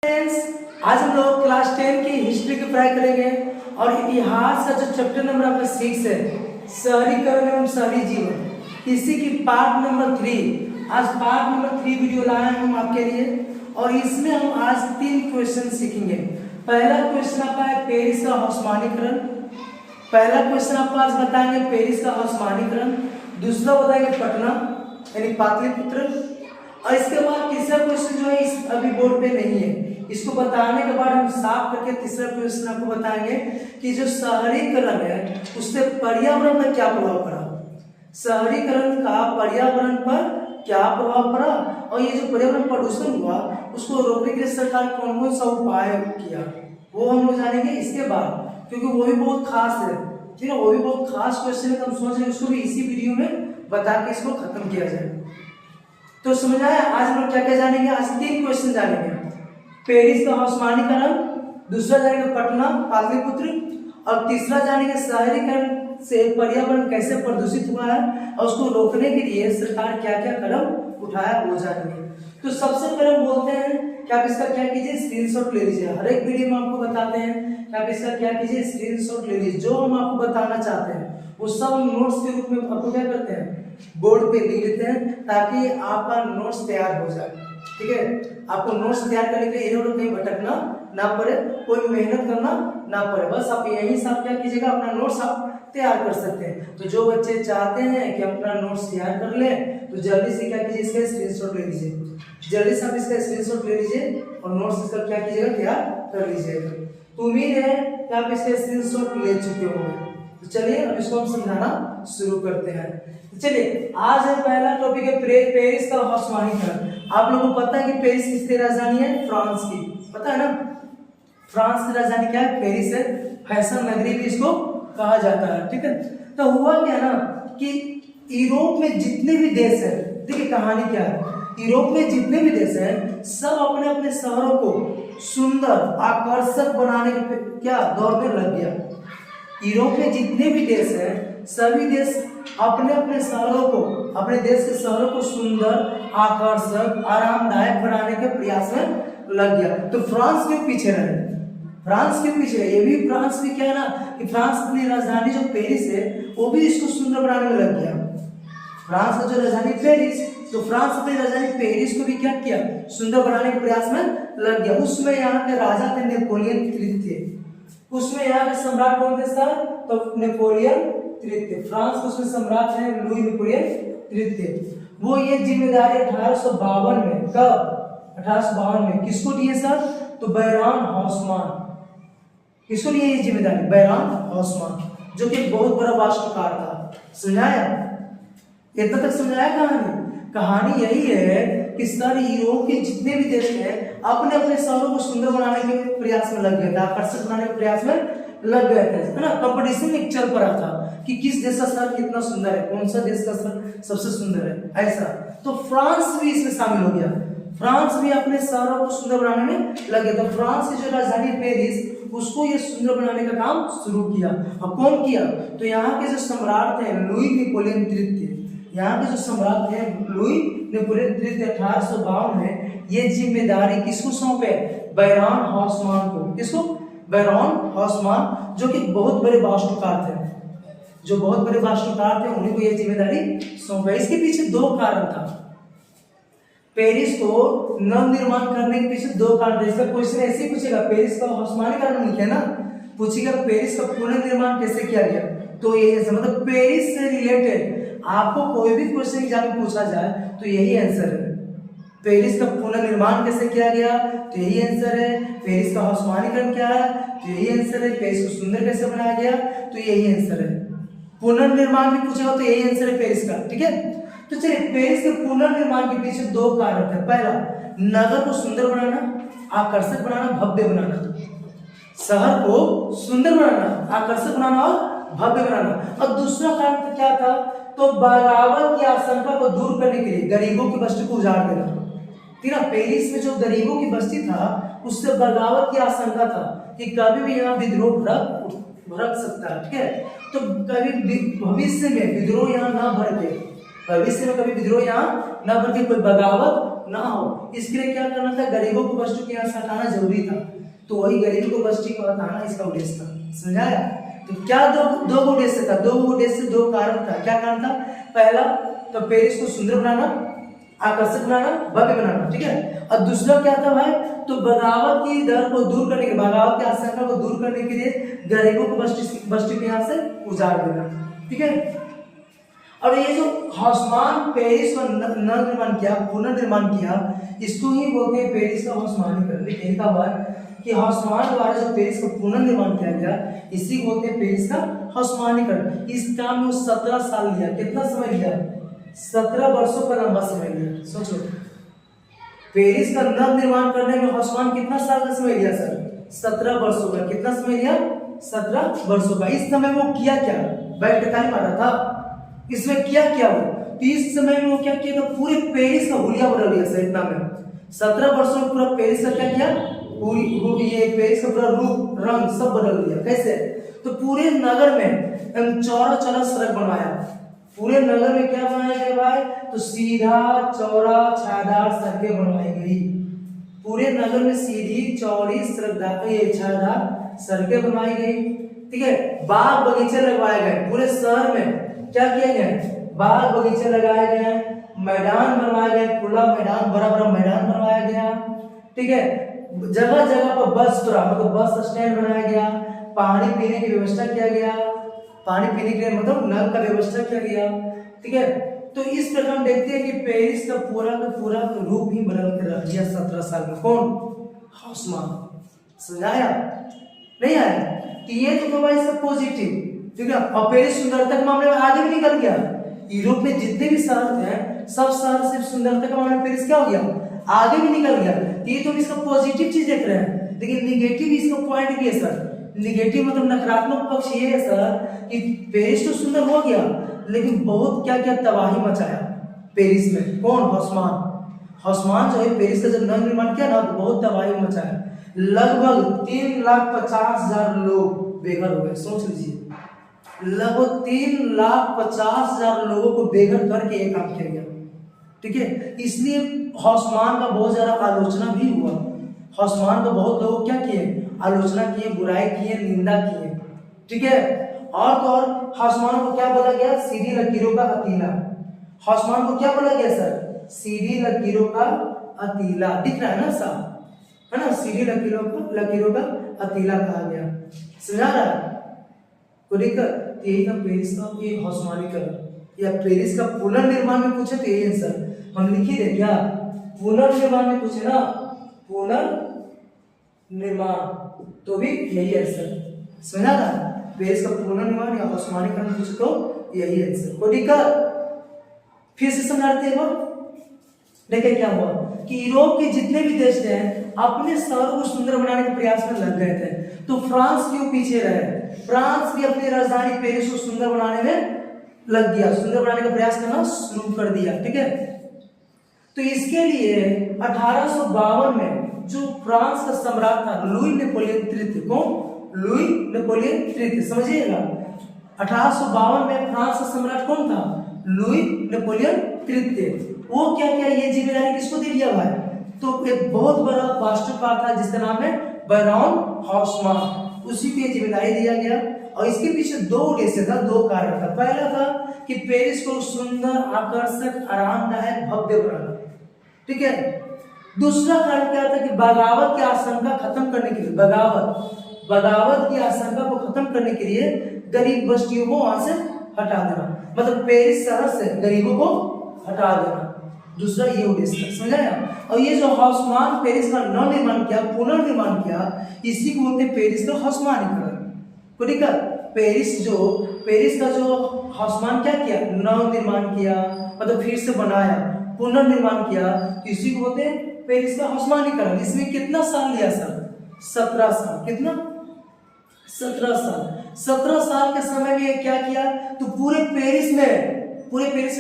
Friends, आज हम लोग क्लास 10 की हिस्ट्री की पढ़ाई करेंगे और इतिहास का जो चैप्टर नंबर आपका 6 है, शहरीकरण एवं शहरी जीवन, इसी की पार्ट नंबर 3। आज पार्ट नंबर 3 वीडियो लाए हैं हम आपके लिए और इसमें हम आज 3 क्वेश्चन सीखेंगे। पहला क्वेश्चन आपका है पेरिस का ऑस्मानीकरण। पहला क्वेश्चन आपको आज बताएंगे पेरिस का ऑस्मानीकरण, दूसरा बताएंगे पटना यानी पाटलिपुत्र, और इसके बाद तीसरा क्वेश्चन जो है इस अभी बोर्ड पे नहीं है, इसको बताने के बाद हम साफ करके तीसरा क्वेश्चन आपको बताएंगे कि जो शहरीकरण है उससे पर्यावरण पर क्या प्रभाव पड़ा, शहरीकरण का पर्यावरण पर क्या प्रभाव पड़ा, और ये जो पर्यावरण प्रदूषण हुआ उसको रोकने के लिए सरकार कौन कौन सा उपाय किया वो हम लोग जानेंगे इसके बाद, क्योंकि वो भी बहुत खास है। ठीक है, वो भी बहुत खास क्वेश्चन है, तो हम सोच रहे हैं उसको भी इसी वीडियो में बता के इसको खत्म किया जाए। तो समझ आया आज हम लोग क्या क्या जानेंगे। आज 3 क्वेश्चन जानेंगे, पेरिस का ऑस्मानीकरण, दूसरा जानेंगे पटना पाटलिपुत्र, और तीसरा जानेंगे शहरीकरण से पर्यावरण कैसे प्रदूषित हुआ है और उसको रोकने के लिए सरकार क्या क्या कदम उठाया वो जानेंगे। तो सबसे पहले हम बोलते हैं कि आप इसका क्या कीजिए, स्क्रीनशॉट ले लीजिए। हर एक वीडियो में आपको बताते हैं कि आप इसका क्या कीजिए, स्क्रीनशॉट ले लीजिए। जो हम आपको बताना चाहते हैं वो सब हम नोट्स के रूप में आपको क्या करते हैं, बोर्ड पे लिख लेते हैं ताकि आपका नोट्स तैयार हो जाए। ठीक है, आपको नोट्स तैयार करने के लिए इधर उधर कहीं भटकना ना पड़े, कोई मेहनत करना ना पड़े, बस आप यहीं से आप क्या कीजिएगा, अपना नोट्स आप तैयार कर सकते हैं। तो जो बच्चे चाहते हैं कि अपना नोट्स तैयार कर ले तो जल्दी से क्या कीजिए, इसका स्क्रीनशॉट ले लीजिए। जल्दी से आप इसका स्क्रीनशॉट ले लीजिए और नोट्स इसका क्या कीजिएगा, तैयार कर लीजिएगा। तो उम्मीद है कि आप इसका स्क्रीनशॉट ले चुके होंगे। तो चलिए अब इसको हम समझाना शुरू करते हैं। तो चलिए आज है पहला टॉपिक है पेरिस का ऑस्मानीकरण। आप लोगों को पता है कि पेरिस किसकी राजधानी है, फ्रांस की, पता है ना। फ्रांस की राजधानी क्या है, पेरिस है, फैशन नगरी भी इसको कहा जाता है। ठीक है, तो हुआ क्या ना कि यूरोप में जितने भी देश है, देखिए कहानी क्या है, यूरोप में जितने भी देश हैं सब अपने अपने शहरों को सुंदर आकर्षक बनाने के क्या दौर में लग गया। यूरोप में जितने भी देश हैं सभी देश अपने अपने शहरों को, अपने देश के शहरों को सुंदर आकर्षक आरामदायक बनाने के प्रयास में लग गया। तो फ्रांस क्यों पीछे रहे, फ्रांस क्यों पीछे रहे, ये भी फ्रांस भी क्या है ना कि फ्रांस अपनी राजधानी जो पेरिस है वो भी इसको सुंदर बनाने में लग गया। फ्रांस का जो राजधानी पेरिस, तो फ्रांस अपनी राजधानी पेरिस को भी क्या किया, सुंदर बनाने के प्रयास में लग गया। उसमें यहाँ के राजा थे नेपोलियन तृतीय, उसमें यहाँ के सम्राट कौन थे सर, तो नेपोलियन तृतीय। फ्रांस के उसमें सम्राट थे लुई नेपोलियन तृतीय। वो ये जिम्मेदारी 1852 में, कब 1852 में किसको दिए सर, तो बैरान हॉसमान, किसको लिए ये जिम्मेदारी, बैरान हॉसमान, जो कि बहुत बड़ा वास्तुकार था। समझाया, इतना तक समझाया कहानी। कहानी यही है कि सारे यूरोप के जितने भी देश हैं अपने अपने शहरों को सुंदर बनाने के प्रयास में लग गए थे, आकर्षक बनाने के प्रयास में लग गए थे, है ना। कंपटीशन एक चल पड़ा था कि किस देश का शहर कितना सुंदर है, कौन सा देश का शहर सबसे सुंदर है, ऐसा। तो फ्रांस भी इसमें शामिल हो गया, फ्रांस भी अपने शहरों को सुंदर बनाने में लगे। तो फ्रांस की जो राजधानी पेरिस उसको ये सुंदर बनाने का काम शुरू किया। और कौन किया, तो यहाँ के जो सम्राट थे लुई नेपोलियन तृतीय, यहाँ के जो सम्राट थे लुई नेपोलियन तृतीय 1852 में ये जिम्मेदारी किसको सौंपे, बैरान हॉसमान को। किसको, बैरान हॉसमान, जो कि बहुत बड़े वास्तुकार थे, जो बहुत बड़े वास्तुकार थे, उन्हीं को ये जिम्मेदारी सौंपे। इसके पीछे 2 कारण था, पेरिस को नव निर्माण करने के पीछे 2 कारण थे। इसका क्वेश्चन ऐसे ही पूछेगा, पेरिस का ऑस्मानीकरण लिखे ना, पूछेगा पेरिस का पुनर्निर्माण कैसे किया गया, तो ये मतलब पेरिस से रिलेटेड आपको कोई भी क्वेश्चन एग्जाम में पूछा जाए तो यही आंसर है। पेरिस का पुनर्निर्माण कैसे किया गया, तो यही आंसर है। पेरिस का ऑस्मानीकरण क्या है, तो यही आंसर है। पेरिस को सुंदर कैसे बनाया गया, तो यही आंसर है। पुनर्निर्माण भी पूछेगा तो यही आंसर है पेरिस का। ठीक है, तो चलिए पेरिस के पुनर्निर्माण के पीछे 2 कारण थे। पहला, नगर को सुंदर बनाना, आकर्षक बनाना, भव्य बनाना, शहर को सुंदर बनाना, आकर्षक बनाना और भव्य बनाना। और दूसरा कारण क्या था, तो बगावत की आशंका को दूर करने के लिए गरीबों की बस्ती को उजाड़ देना। ठीक है, पेरिस में जो गरीबों की बस्ती था उससे बगावत की आशंका था कि कभी भी यहाँ विद्रोह भड़क सकता है। ठीक है, तो कभी भविष्य में विद्रोह यहाँ ना भड़के, भविष्य में कभी विद्रोह यहाँ न करके कोई बगावत ना हो। इसके लिए क्या करना था, गरीबों को बस्ती के यहाँ से हटाना जरूरी था। तो वही गरीबों को बस्ती को हटाना इसका उद्देश्य था। समझाया? तो क्या दो उद्देश्य था, दो उद्देश्य, दो कारण था। क्या कारण था? पहला तो पेरिस को सुंदर बनाना, आकर्षक बनाना, भव्य बनाना, ठीक है। और दूसरा क्या था भाई, तो बगावत की डर को दूर करने के, बगावत की आशंका को दूर करने के लिए गरीबों को बस्ती के यहाँ से उजाड़ देना, ठीक है। और ये जो हौसमान पेरिस का नवनिर्माण किया, पुनर्निर्माण किया, इसको ही बोलते हैं पेरिस का हौसमानीकरण। लेकिन कहा हुआ कि हौसमान द्वारा जो पेरिस का पुनर्निर्माण किया गया, इसी को बोलते हैं पेरिस का हौसमानीकरण। इस काम में 17 साल लिया। कितना समय लिया? 17 वर्षों का लंबा समय लिया। सोचो, पेरिस का नवनिर्माण करने में हौसमान कितना साल का समय लिया सर? 17 वर्षों का। कितना समय लिया? 17 वर्षों का। इस समय वो किया क्या? बैठ के ताली मारा था। इसमें क्या किया वो? तो इस समय में वो क्या किया था, पूरे पेरिस का हुलिया बदल दिया सर। इतना में 17 वर्षों में पूरा पेरिस का क्या किया, पूरी ये पेरिस का पूरा रूप रंग सब बदल दिया। कैसे? तो पूरे नगर में चौड़ा चौड़ा सड़क बनवाया। पूरे नगर में क्या बनाया गया भाई, तो सीधा चौड़ा छायादार सड़कें बनवाई गई। पूरे नगर में सीधी चौड़ी छायादार सड़कें बनवाई गई, ठीक है। बाग बगीचे लगवाए गए। पूरे शहर में क्या किया गया, बाग बगीचे लगाए गए, मैदान बनवाए गए, खुला मैदान, बड़ा बड़ा मैदान बनवाया गया, ठीक है। जगह जगह पर बस मतलब बस स्टैंड बनाया गया। पानी पीने की व्यवस्था किया गया, पानी पीने के लिए मतलब नल का व्यवस्था किया गया, ठीक है। तो इस प्रकार हम देखते हैं कि पेरिस का पूरा रूप ही बदल के रख दिया 17 साल में। कौन? हौसमान। समझाया? नहीं आया? तो ये तो भाई सब पॉजिटिव, ठीक है। और पेरिस सुंदरता के मामले में आगे भी निकल गया। यूरोप में जितने भी शहर थे, सब शहर सिर्फ सुंदरता के मामले में पेरिस क्या हो गया, आगे भी निकल गया। तो ये तो हम इसका पॉजिटिव चीज देख रहे हैं, लेकिन निगेटिव इसका पॉइंट भी है सर। निगेटिव मतलब नकारात्मक पक्ष ये है सर कि पेरिस तो सुंदर हो गया, लेकिन बहुत क्या क्या तबाही मचाया पेरिस में। कौन? हौसमान जो है पेरिस का जब नवनिर्माण किया ना, तो बहुत तबाही मचाया। लगभग 3,50,000 लोग बेघर हो गए। सोच लीजिए, लगभग 3,50,000 लोगों को बेघर करके ये काम किया गया, ठीक है। इसलिए हौसमान का बहुत ज्यादा आलोचना भी हुआ। हौसमान का बहुत लोग क्या किए, आलोचना किए, बुराई किए, निंदा किए, ठीक है। और तो और हौसमान को क्या बोला गया, सीधी लकीरों का अतीला। हौसमान को क्या बोला गया सर, सीधी लकीरों का अतीला। दिख रहा है ना साहब, है ना, सीधी लकीरों का अतीला कहा गया। समझा रहा है को दिक्कत? यही था पेरिस का ये हौसमानीकरण या पेरिस का पुनर्निर्माण में पूछे तो यही आंसर हम लिख ही दे क्या, पुनर्निर्माण में पूछे ना, पुनर्निर्माण तो भी यही आंसर। समझा ना? पेरिस का पुनर्निर्माण या हौसमानीकरण पूछे तो यही आंसर। कोई दिक्कत? फिर से समझाते हैं। देखिए क्या हुआ कि यूरोप के जितने भी देश थे अपने शहरों को सुंदर बनाने के प्रयास में लग गए थे। तो फ्रांस क्यों पीछे रहे? फ्रांस भी अपनी राजधानी पेरिस को सुंदर बनाने में लग गया, सुंदर बनाने का प्रयास करना शुरू कर दिया, ठीक है। तो इसके लिए 1852 में जो फ्रांस का सम्राट था लुई नेपोलियन तृतीय, कौन? लुई नेपोलियन तृतीय, समझिएगा। 1852 में फ्रांस का सम्राट कौन था? लुई नेपोलियन तृतीय। वो क्या किया, ये जिम्मेदारी किसको दे दिया भाई? तो एक बहुत बड़ा वास्तुकार था जिसका नाम है बैरॉन हौसमान, उसी को ये जिम्मेदारी दिया गया। और इसके पीछे दो उद्देश्य था, दो कारण था। पहला था कि पेरिस को सुंदर, आकर्षक, आरामदायक, भव्य बनाना, ठीक है। दूसरा कारण क्या था कि बगावत की आशंका खत्म करने के लिए, बगावत की आशंका को खत्म करने के लिए गरीब बस्तियों को वहां से हटा देना, मतलब पेरिस शहर से गरीबों को हटा देना। दूसरा ये उद्देश्य था, समझाया। और ये जो हौसमान पेरिस का नवनिर्माण किया, पुनर्निर्माण किया, इसी को बोलते हैं पेरिस का हौसमानीकरण। कोई दिक्कत? पेरिस का जो हौसमान क्या किया, नवनिर्माण किया, मतलब फिर से बनाया, पुनर्निर्माण किया, इसी को बोलते हैं पेरिस का हौसमानीकरण। इसमें कितना साल लिया सर? 17 साल। कितना? 17 साल। 17 साल के समय में क्या किया, तो पूरे पेरिस में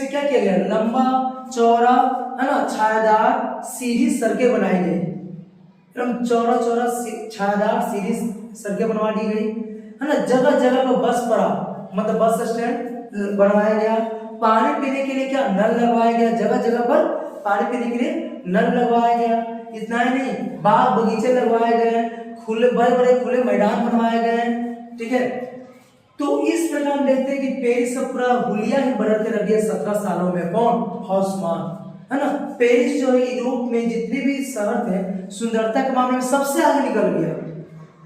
क्या किया गया, लंबा चौड़ा, है ना, छायादार सीधी सड़कें बनाई गई, एकदम चौड़ा छायादार सीधी सड़कें बनवा दी गई, है ना। जगह जगह पर बस पड़ा, मतलब बस स्टैंड बनवाया गया। पानी पीने के लिए क्या, नल लगवाया गया, जगह जगह पर पानी पीने के लिए नल लगवाया गया। इतना ही नहीं, बाग बगीचे लगवाए गए, खुले बड़े बड़े खुले मैदान बनवाए गए। ठीक है, तो इस प्रकार हम देखते हैं कि पेरिस का पूरा हुलिया ही बदल के रख दिया 17 सालों में। कौन? हॉसमान, है ना। पेरिस जो है यूरोप में जितने भी शहर थे सुंदरता के मामले में सबसे आगे निकल गया।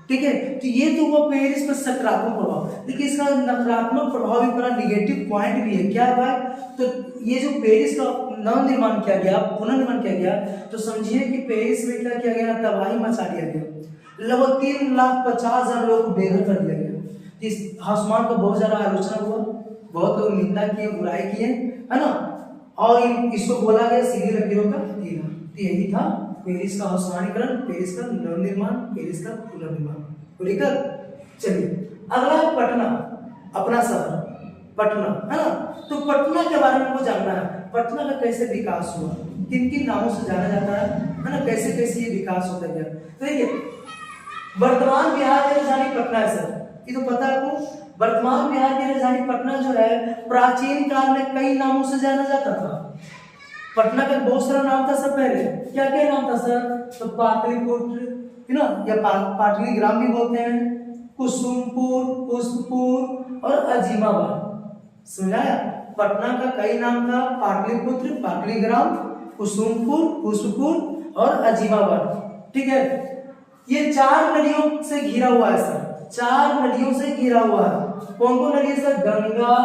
ठीक है, तो ये तो हुआ पेरिस पर सकारात्मक प्रभाव। देखिए इसका नकारात्मक प्रभाव भी बड़ा निगेटिव पॉइंट भी है। क्या है भाई? तो ये जो पेरिस का नवनिर्माण किया गया, पुनर्निर्माण किया गया, तो समझिए कि पेरिस में क्या किया गया? तबाही मचा दिया गया। लगभग 3,50,000 लोग को बेघर कर दिया गया। इस हॉसमान का बहुत ज्यादा आलोचना हुआ, बहुत लोग निंदा किए, बुराई किए, है ना। और इसको बोला गया सीधी लकीरों का हीरा। तो यही था पेरिस का हौसमानीकरण, पेरिस का नवनिर्माण, पेरिस का पुनर्निर्माण को लेकर। चलिए अगला है पटना, अपना शहर पटना, है ना। तो पटना के बारे में हमको जानना है, पटना का कैसे विकास हुआ, किन किन नामों से जाना जाता है ना, कैसे कैसे ये विकास होता गया। तो देखिए वर्तमान बिहार की राजधानी पटना है सर, ये तो पता है आपको। वर्तमान बिहार की राजधानी पटना जो है प्राचीन काल में कई नामों से जाना जाता था। पटना का बहुत सारा नाम था सर। पहले क्या क्या नाम था सर? तो पाटलिपुत्र, है ना, या पाटलीग्राम भी बोलते हैं, कुसुमपुर, पुष्पपुर और अजीमाबाद। समझाया? पटना का कई नाम था, पाटलिपुत्र, पाटलीग्राम, कुसुमपुर, पुष्पपुर और अजीमाबाद। ठीक है, ये 4 नदियों से घिरा हुआ है सर, 4 नदियों से घिरा हुआ है। कौन कौन नदी है सर? गंगा,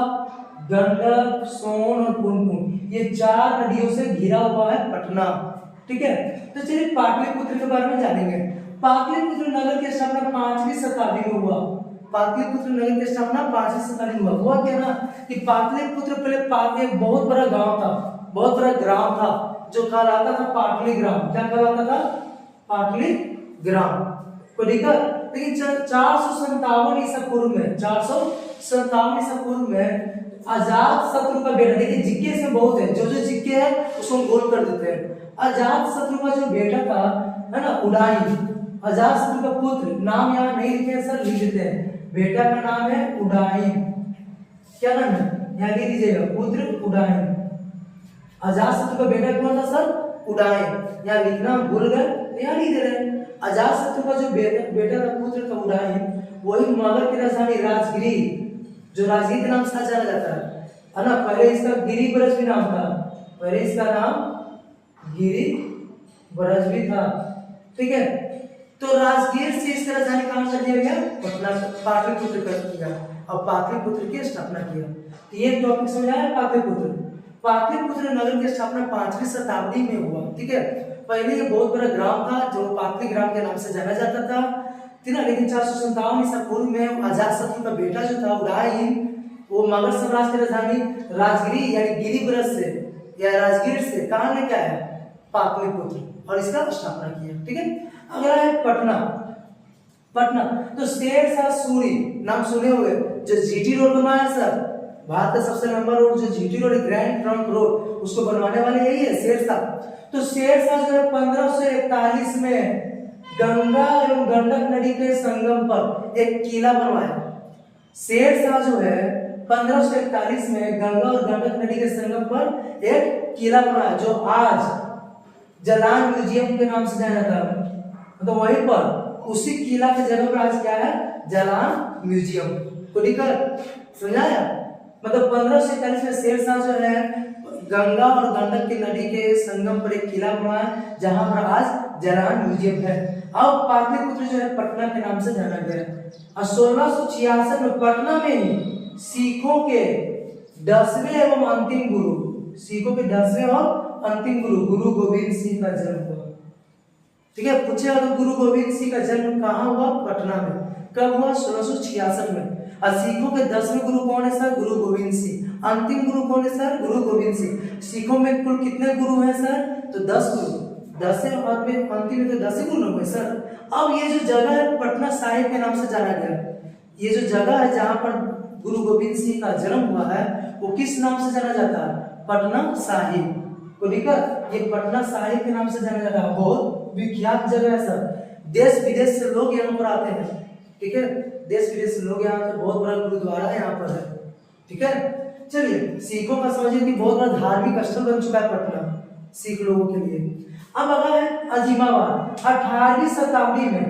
गंडक, सोन और पुनपुन, ये 4 नदियों से घिरा हुआ है पटना। ठीक है, तो चलिए पाटलिपुत्र के बारे में जानेंगे। पाटलिपुत्र नगर की स्थापना 5वीं शताब्दी में हुआ। पाटलिपुत्र नगर की स्थापना 5वीं शताब्दी में हुआ क्या ना कि पाटलिपुत्र पहले एक बहुत बड़ा गांव था, बहुत बड़ा ग्राम था, जो कहलाता था पाटलीग्राम। क्या कहलाता था? पाटलीग्राम को लेकर। लेकिन 457 ईसा पूर्व में, 457 ईसा पूर्व में अजात शत्रु का बेटा, देखिए जिक्के से बहुत है, जो जो जिक्के है उसको गोल कर देते हैं। अजात शत्रु का जो बेटा था, है ना, उडाई, अजात शत्रु का पुत्र, नाम यहाँ नहीं लिखे सर, लिख देते हैं। बेटा का नाम है उडाई। क्या नाम है? यहाँ लिख दीजिएगा, पुत्र उडाई। अजात शत्रु का बेटा कौन था सर? उडाई। यहाँ लिखना भूल गए, यहाँ लिख दे रहे हैं। अजात शत्रु का जो बेटा का पुत्र था उडाई, वही मगध की राजधानी राजगिरी, जो राजगिरी के नाम से जाना जाता है ना। पहले इसका गिरिब्रज भी नाम था, पहले इसका नाम गिरिब्रज भी था। ठीक है, तो राजगीर से इसका राजधानी कहां कर दिया गया? पटना, पाटलिपुत्र कर दिया और पाटलिपुत्र की स्थापना किया। तो ये टॉपिक समझाया पाटलिपुत्र। पाटलिपुत्र नगर की स्थापना 5वीं शताब्दी में हुआ। ठीक है, पहले ये बहुत बड़ा ग्राम था जो पाटलीग्राम के नाम से जाना जाता था। ठीक है, लेकिन 457 ईसा पूर्व में अजातशत्रु का बेटा जो था उडाई, वो मगध साम्राज्य की राजधानी राजगिरी यानी गिरिब्रज से या राजगीर से कहां लेके आया? पाटलिपुत्र, और इसका स्थापना किया। ठीक है, अगला है पटना। पटना तो शेरशाह सूरी नाम सुने हुए, जो जीटी रोड बनवाया सर, भारत का सबसे लंबा रोड जो GT road, grand trunk road, उसको बनवाने वाले यही है शेरशाह। तो शेरशाह जो है 1541 में गंगा एवं गंडक नदी के संगम पर एक किला बनवाया। शेरशाह जो है 1541 में गंगा और गंडक नदी के संगम पर एक किला बनवाया, जो आज जलान म्यूजियम के नाम से जाना जाता है। तो वहीं पर उसी किला के जगह पर आज क्या है? जलान म्यूजियम को लेकर। समझाया? मतलब 1541 में शेरशाह जो है गंगा और गंडक की नदी के संगम पर एक किला बनवाया, जहां पर आज जलान म्यूजियम है। अब पाटलिपुत्र जो है पटना के नाम से जाना गया। और 1666 में पटना में ही सिखों के 10वें एवं अंतिम गुरु, सिखों के 10वें और अंतिम गुरु गोविंद सिंह का जन्म हुआ। ठीक है, पूछे तो गुरु गोविंद सिंह का जन्म कहाँ हुआ? पटना में। कब हुआ? 1666 में। और सिखों के 10वें गुरु कौन है सर? गुरु गोविंद सिंह। अंतिम गुरु कौन है सर? गुरु गोविंद सिंह। सिखों में कुल कितने गुरु हैं सर? तो 10 गुरु। 10 और अंतिम में तो 10 ही गुरु हुए सर। अब ये जो जगह है पटना साहिब के नाम से जाना गया। ये जो जगह है जहाँ पर गुरु गोविंद सिंह का जन्म हुआ है, वो किस नाम से जाना जाता है? पटना साहिब को लेकर ये पटना साहिब के नाम से जाना जाता है। बहुत विख्यात जगह है सर, देश विदेश से लोग यहाँ पर आते हैं। ठीक है, देश विदेश से लोग यहाँ आते, बहुत बड़ा गुरुद्वारा यहाँ पर है। ठीक है, चलिए सिखों का समझिए कि बहुत बड़ा धार्मिक स्थल बन चुका है पटना। सिख लोगों के लिए। अब अगर है अजीमाबाद, 18वीं शताब्दी में,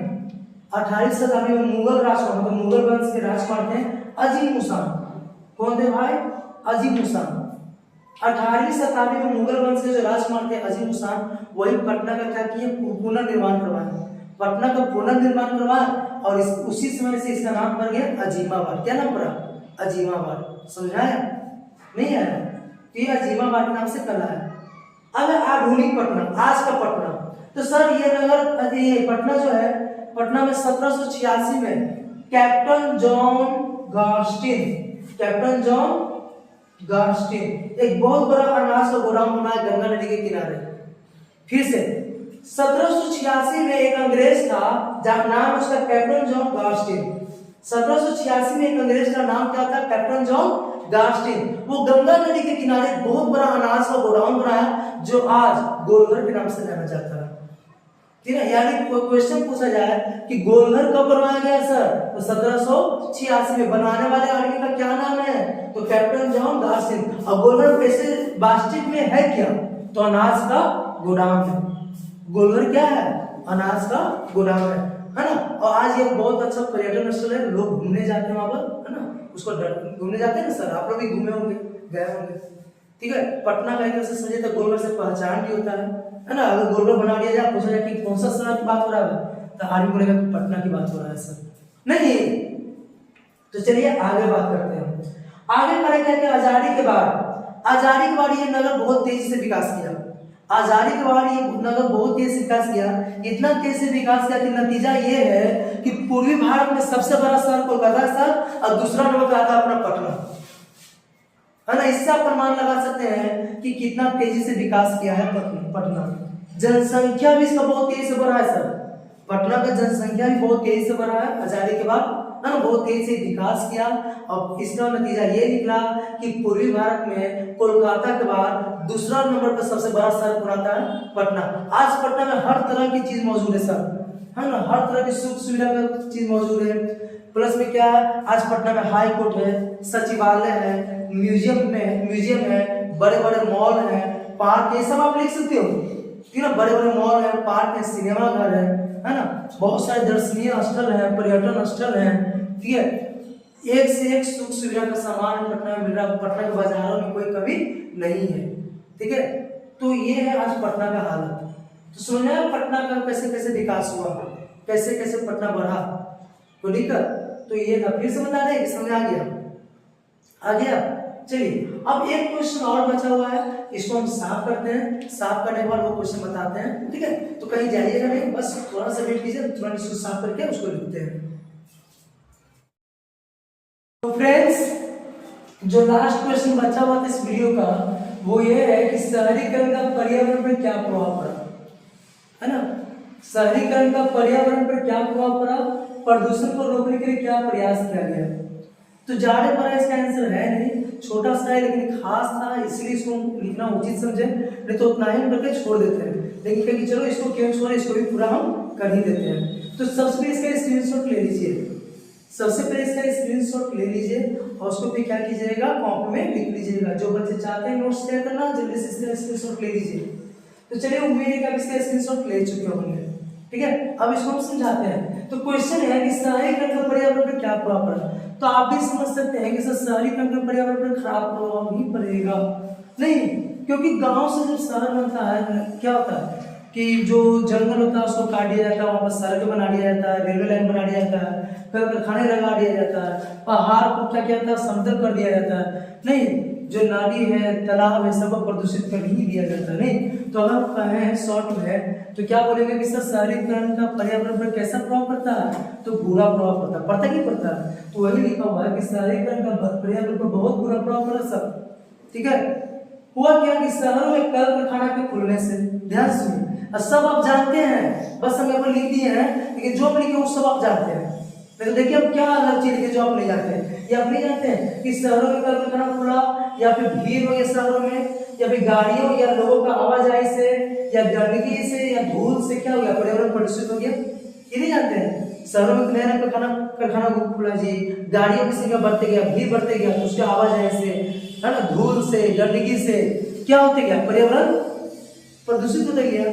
18वीं शताब्दी में मुगल राजकुमार, मतलब मुगल वंश के राजकुमार थे अजीम उसान। कौन थे भाई? अजीम उसान। 18वीं शताब्दी में मुगल वंश के जो राजकुमार थे अजीम उसान, वही पटना का क्या किए? पुनर्निर्माण करवाया, पटना का पुनर्निर्माण करवाया और उसी समय से इसका नाम पड़ गया अजीमाबाद। क्या नाम पड़ा? अजीमाबाद। समझाया? नहीं आया? तो ये अजीमाबाद के नाम से कला है। अब आधुनिक पटना, आज का पटना, तो सर ये नगर, ये पटना जो है, पटना में 1786 में captain John Garstin, captain John Garstin एक बहुत बड़ा अनाज का गोदाम बनाया गंगा नदी के किनारे। फिर से 1786 में एक अंग्रेज था, नाम उसका कैप्टन जॉन गार्स्टिन। 1786 में एक अंग्रेज का नाम क्या था? Captain John Garstin. वो गंगा नदी के किनारे बहुत बड़ा अनाज का गोडाउन बनाया, जो आज गोलघर के नाम से जाना जाता है। ठीक है, यानी क्वेश्चन पूछा जाए कि गोलघर कब बनवाया गया सर, तो 1786 में। बनाने वाले आदमी का क्या नाम है? तो कैप्टन जॉन गार्स्टिन। और गोलघर वैसे वास्तविक में है क्या? तो अनाज का गोदाम है। गोलघर क्या है? अनाज का गोदाम है ना। और आज ये बहुत अच्छा पर्यटन स्थल है, लोग घूमने जाते हैं वहां पर, है ना। उसको घूमने जाते हैं ना सर, आप लोग भी घूमे होंगे, गए होंगे। ठीक है, पटना का एक तरह से समझे तो गोलघर से पहचान भी होता है ना। अगर गोलघर बना दिया जाए, पूछा जाए कि कौन सा शहर की बात हो रहा है, तो आदमी बोलेगा कि पटना की बात हो रहा है सर। नहीं, तो चलिए आगे बात करते हैं। आगे करेंगे कि आजादी के बाद ये नगर बहुत तेजी से विकास किया। आजादी के बाद ये नगर बहुत तेजी से विकास किया, इतना तेजी से विकास किया कि नतीजा ये है कि पूर्वी भारत में सबसे बड़ा शहर कोलकाता शहर और दूसरा नंबर पे आता है अपना पटना, है ना। इससे आप प्रमाण लगा सकते हैं कि कितना तेजी से विकास किया है पटना। जनसंख्या भी इसका बहुत तेजी से बढ़ा है सर, पटना का जनसंख्या भी बहुत तेजी से बढ़ा है आजादी के बाद, है ना। बहुत तेजी से विकास किया और इसका नतीजा ये निकला कि पूर्वी भारत में कोलकाता के बाद दूसरा नंबर पर सबसे बड़ा शहर कौन आता है? पटना। आज पटना में हर तरह की चीज मौजूद है सर, है ना। हर तरह की सुख सुविधा का चीज मौजूद है। प्लस में क्या है, आज पटना में हाई कोर्ट है, सचिवालय है, म्यूजियम है, बड़े बड़े मॉल है, पार्क, ये सब आप लिख सकते हो। ठीक है, बड़े बड़े मॉल है, पार्क है, सिनेमा घर है ना। बहुत सारे दर्शनीय स्थल है, पर्यटन स्थल है। ठीक है, एक से एक सुख सुविधा का सामान पटना में मिल रहा है। पटना के बाजारों में कोई कमी नहीं है। ठीक है, तो ये है आज पटना का हालत। तो सुना पटना का कैसे कैसे विकास हुआ, कैसे कैसे पटना बढ़ा, तो दिक्कत तो ये था। फिर से बता दें कि समझ आ गया। चलिए अब एक क्वेश्चन और बचा हुआ है, इसको हम साफ करते हैं। साफ करने के बाद वो क्वेश्चन बताते हैं। ठीक है, तो कहीं जाइएगा नहीं, बस थोड़ा सा वेट कीजिए, थोड़ा इसको साफ करके उसको लिखते हैं। तो फ्रेंड्स, जो लास्ट क्वेश्चन बचा हुआ था इस वीडियो का वो ये है कि शहरीकरण का पर्यावरण पर क्या प्रभाव पड़ा, है ना। शहरीकरण का पर्यावरण पर क्या प्रभाव पड़ा, प्रदूषण को रोकने के लिए क्या प्रयास किया गया। तो ज्यादा बड़ा इसका आंसर है नहीं, छोटा सा है लेकिन खास था, इसलिए इसको लिखना उचित समझे, नहीं तो उतना ही हम करके छोड़ देते हैं। लेकिन कहीं चलो इसको क्यों छोड़े, इसको भी पूरा हम कर ही देते हैं। तो सबसे पहले इसका स्क्रीनशॉट ले लीजिए, सबसे पहले इसका स्क्रीनशॉट ले लीजिए और उसको फिर क्या कीजिएगा, कॉपी में लिख लीजिएगा। जो बच्चे चाहते हैं नोट्स तैयार करना, जल्दी से इसका स्क्रीनशॉट ले लीजिए। तो चलिए उम्मीद है कि आप इसका स्क्रीनशॉट ले चुके होंगे। ठीक है, अब इसको हम समझाते हैं। तो क्वेश्चन है कि शहरीकरण का पर्यावरण पर क्या प्रभाव पड़ा। तो आप भी समझ सकते हैं कि सर शहरीकरण का पर्यावरण पर खराब प्रभाव ही पड़ेगा। नहीं, क्योंकि गांव से जब शहर बनता है क्या होता है कि जो जंगल होता है उसको काट दिया जाता है, वहाँ पर सड़क बना दिया जाता है, रेलवे लाइन बना दिया जाता है, कारखाने लगा दिया जाता है, पहाड़ को क्या किया जाता है, समतल कर दिया जाता है। नहीं, जो नदी है, तालाब है, सब प्रदूषित कर ही दिया जाता है। नहीं, तो अगर कहें शॉर्ट में तो क्या बोलेंगे कि सर शहरीकरण का पर्यावरण पर कैसा प्रभाव पड़ता है, तो बुरा प्रभाव पड़ता है। पड़ता नहीं पड़ता है, तो वही लिखा हुआ है कि शहरीकरण का पर्यावरण पर बहुत बुरा प्रभाव पड़ा सब। ठीक है, हुआ क्या कि शहरों में कल कारखाना के खुलने से, ध्यान सुनिए, सब आप जानते हैं, बस हम यहाँ पर लिख दिए हैं, लेकिन जो हम लिखे वो सब आप जानते हैं। तो देखिए अब क्या अलग चीज लिखे जो आप नहीं जानते हैं। ये आप नहीं जानते हैं कि शहरों में कल कारखाना खुला, या फिर भीड़ हो गया शहरों में, या फिर गाड़ियों या लोगों का आवाजाही से, या गंदगी से, या धूल से क्या हो गया, पर्यावरण प्रदूषित हो गया। ये नहीं जानते हैं। शहरों में नया कारखाना खुला जी, गाड़ियों की संख्या बढ़ते गया, भीड़ बढ़ते गया, तो उसके आवाजाही से, है ना, धूल से, गंदगी से क्या होते गया, पर्यावरण प्रदूषित होता गया।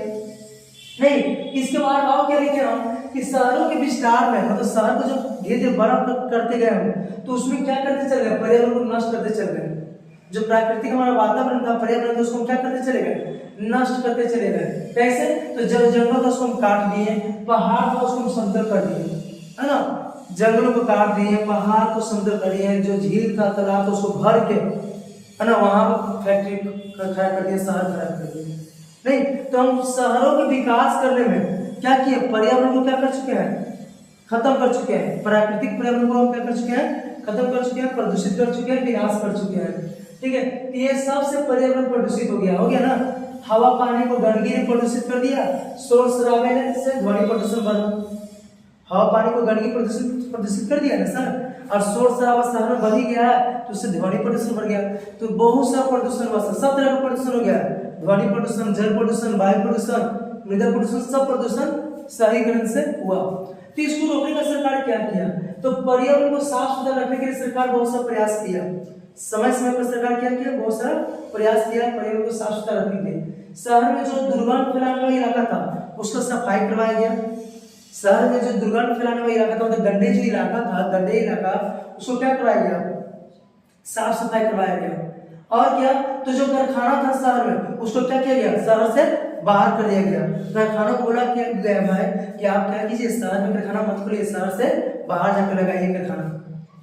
नहीं, इसके बाद और क्या लिखे हम कि शहरों के विस्तार में, मतलब शहर को जो धीरे धीरे बड़ा करते गए हम, तो उसमें क्या करते चल गए, पर्यावरण को नष्ट करते चल गए। जो प्राकृतिक हमारा वातावरण था, पर्यावरण, तो उसको हम क्या करते चले गए, नष्ट करते चले गए। कैसे, तो जंगल था उसको हम काट दिए, पहाड़ था उसको हम समतल कर दिए, है ना, जंगलों को काट दिए, पहाड़ को समतल कर दिए, जो झील था, तालाब, तो उसको भर के, है ना, वहां पर फैक्ट्री खड़ा कर दिया, शहर खड़ा कर दिया। नहीं, तो हम शहरों के विकास करने में क्या किए, पर्यावरण को क्या कर चुके हैं, खत्म कर चुके हैं। प्राकृतिक पर्यावरण को हम क्या कर चुके हैं, खत्म कर चुके हैं, प्रदूषित कर चुके हैं, विनाश कर चुके हैं। ठीक है, तो ये सबसे पर्यावरण प्रदूषित हो गया ना। हवा पानी को गंदगी ने प्रदूषित कर दिया, शोर शराबे से ध्वनि प्रदूषण बढ़ा। हवा पानी को गंदगी प्रदूषित कर दिया ना सर, और शोर शराबा शहर में बढ़ ही गया है, तो उससे ध्वनि प्रदूषण बढ़ गया। तो बहुत सा प्रदूषण हुआ, सब तरह का प्रदूषण हो गया, ध्वनि प्रदूषण, जल प्रदूषण, वायु प्रदूषण, मृदा प्रदूषण, सब प्रदूषण शहरीकरण से हुआ। तो इसको रोकने का सरकार क्या किया, तो पर्यावरण को साफ सुथरा रखने के लिए सरकार बहुत सा प्रयास किया। समय समय पर सरकार क्या किया, बहुत सारा प्रयास किया पर्यावरण को साफ सुथरा रखने के लिए। शहर में जो दुर्गंध फैलाने वाला इलाका था उसका सफाई करवाया गया। शहर में जो दुर्गंध फैलाने वाला इलाका था, मतलब गंदे जो इलाका था, गंदे इलाका, उसको क्या करवाया गया, साफ सफाई करवाया गया। और क्या, तो जो कारखाना था शहर में, उसको क्या किया गया, शहर से बाहर कर दिया गया। कारखानों को बोला गया है कि आप क्या कीजिए, शहर में कारखाना मत खोलिए, शहर से बाहर जाकर लगाइए कारखाना।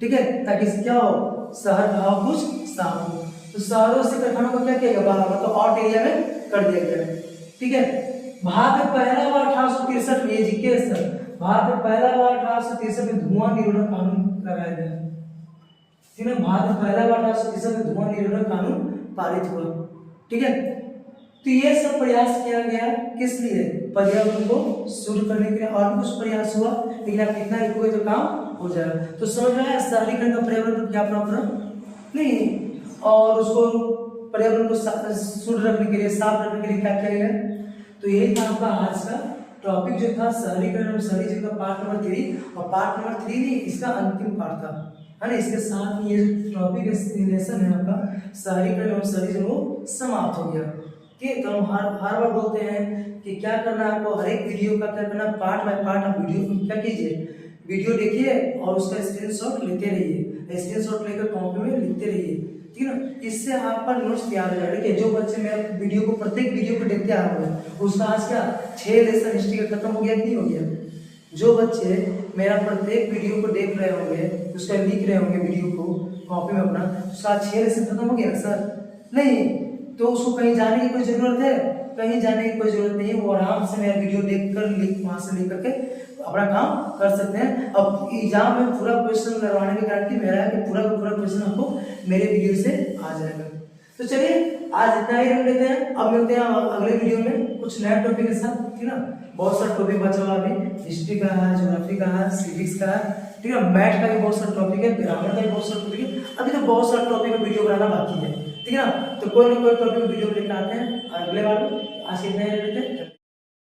ठीक है, ताकि क्या हो, शहर का हवा कुछ साफ हो। तो शहरों से कारखानों को क्या किया गया, बाहर, मतलब आउट एरिया में कर दिया गया। ठीक है, भारत में पहला बार 1863 में, ये जीके सर, भारत में पहला बार 1863 में धुआं निरोधक कानून लगाया गया। ठीक है, भारत में पहला बार 1863 में धुआं निरोधक कानून पारित हुआ। ठीक है, तो ये सब प्रयास किया गया किस लिए, पर्यावरण को शुद्ध करने के लिए। और भी कुछ प्रयास हुआ, लेकिन आप कितना लिखोगे तो काम हो जाएगा। तो समझ में आया शहरीकरण का पर्यावरण को क्या प्रॉब्लम नहीं, और उसको पर्यावरण को शुद्ध रखने के लिए, साफ रखने के लिए क्या किया गया। तो यही था आपका आज का टॉपिक जो था शहरीकरण और शहरी जीवन का पार्ट नंबर 3। और पार्ट नंबर 3 नहीं, इसका अंतिम पार्ट था, है ना। इसके साथ ये टॉपिक रिलेशन है आपका शहरीकरण और शहरी जीवन समाप्त हो गया। ठीक, तो हम हर बार बोलते हैं कि क्या करना है आपको, हर एक वीडियो का क्या करना, पार्ट बाय पार्ट आप वीडियो को क्या कीजिए, वीडियो देखिए और उसका स्क्रीनशॉट लेते रहिए, स्क्रीनशॉट लेकर कॉपी में लिखते रहिए। ठीक है ना, इससे आपका नोट्स तैयार हो जाएगा। देखिए, जो बच्चे मेरे वीडियो को, प्रत्येक वीडियो को देखते आ रहे हैं, उसका आज क्या 6 लेसन हिस्ट्री का खत्म हो गया कि नहीं हो गया। जो बच्चे मेरा प्रत्येक वीडियो को देख रहे होंगे, उसका लिख रहे होंगे वीडियो को कॉपी में अपना, उसका 6 लेसन खत्म हो गया सर, नहीं। तो उसको कहीं जाने की कोई जरूरत है, कहीं जाने की कोई जरूरत नहीं है, वो आराम से मेरा वीडियो देखकर वहां से लिख करके अपना काम कर सकते हैं। अब एग्जाम में पूरा क्वेश्चन करवाने की गारंटी मेरा है कि पूरा का पूरा क्वेश्चन आपको मेरे वीडियो से आ जाएगा। तो चलिए आज इतना ही रख लेते हैं, अब मिलते हैं अगले वीडियो में कुछ नया टॉपिक के साथ। ठीक है ना, बहुत सारा टॉपिक बचा हुआ अभी, हिस्ट्री का है, ज्योग्राफी का है, सिविक्स का है, ठीक है, मैथ का भी बहुत सारा टॉपिक है, ग्रामर का भी बहुत सारा टॉपिक है। अभी तो बहुत सारा टॉपिक में वीडियो बनाना बाकी है। ठीक है ना, तो कोई ना कोई टॉपिक वीडियो लेकर आते हैं अगले बार। आज इतना ही रख लेते हैं।